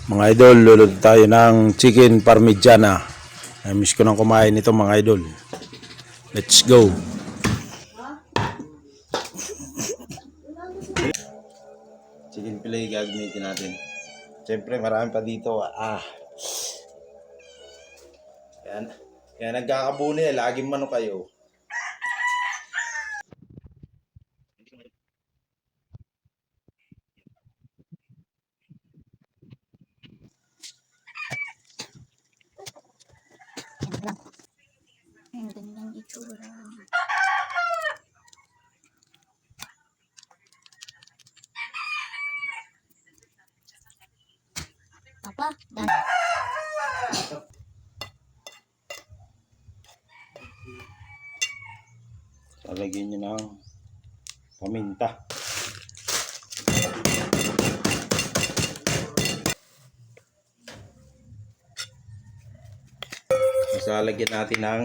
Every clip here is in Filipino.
Mga idol, luluto tayo ng chicken parmigiana. I-miss ko nang kumain nito mga idol. Let's go. Chicken fillet gagamitin natin. Siyempre marami pa dito. Yan. Yan nagkakabuni. Laging manok kayo. Ang gandang itsura. Papa, Lalagyan nyo ng paminta. Tapos lalagyan natin ng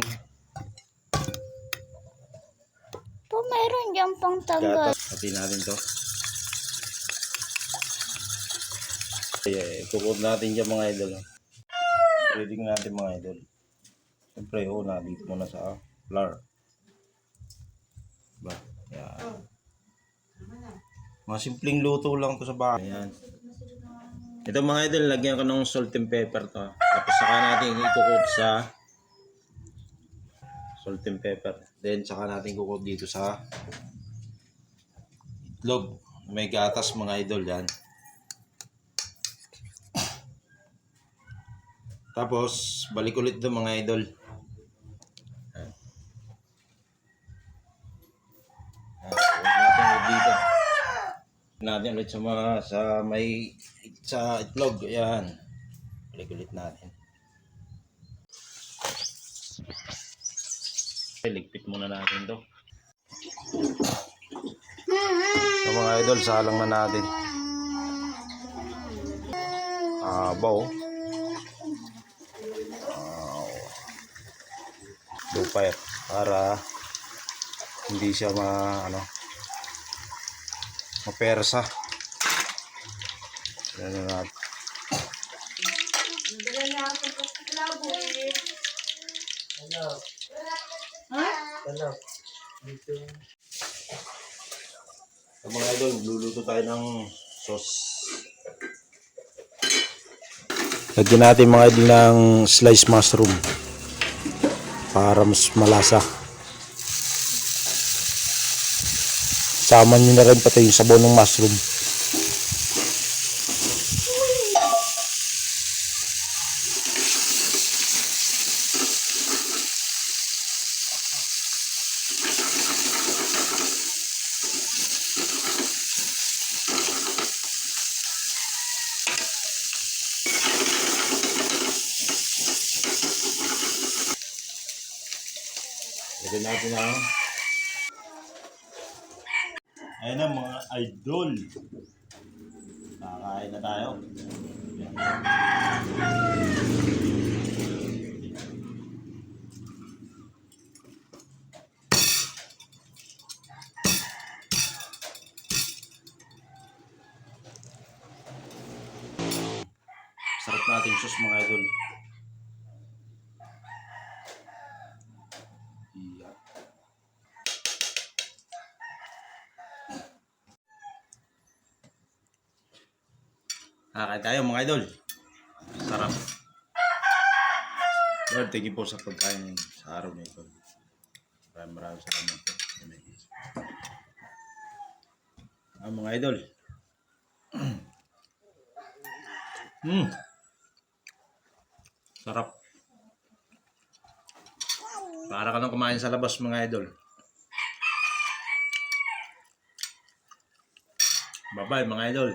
po meron dyan pang tagal. gatas. Pati natin to. Ikukod natin dyan mga idol. Reading natin mga idol. Siyempre una dito muna sa flour. Ba? Yan. Mga simpleng luto lang to sa bahay. Ayan. Ito mga idol, lagyan ko ng salt and pepper to. Tapos saka natin ikukod sa salt and pepper. Then saka natin ikukod dito sa itlog. May gatas mga idol yan. Tapos balik ulit ito mga idol. Natin ulit sa may sa itlog. Ayan. Balik ulit natin. Ligpit muna natin to. So mga idol, salang na natin. Baw. Lupay para hindi siya mapersa. Yan na natin. So mga idol, luluto tayo ng sauce. Lagyan natin mga idol ng sliced mushroom para mas malasa. Sama nyo na rin pati yung sabaw ng mushroom. Lagyan natin ang ayan na mga idol. Kakain na tayo. Sarap nating sauce mga idol. Yeah. Kakain tayo mga idol. Sarap. Lord, thank you po sa pagkain sa araw na ito. Maraming salamat po. Mga idol. Sarap. Para ka nang kumain sa labas mga idol. Bye bye mga idol.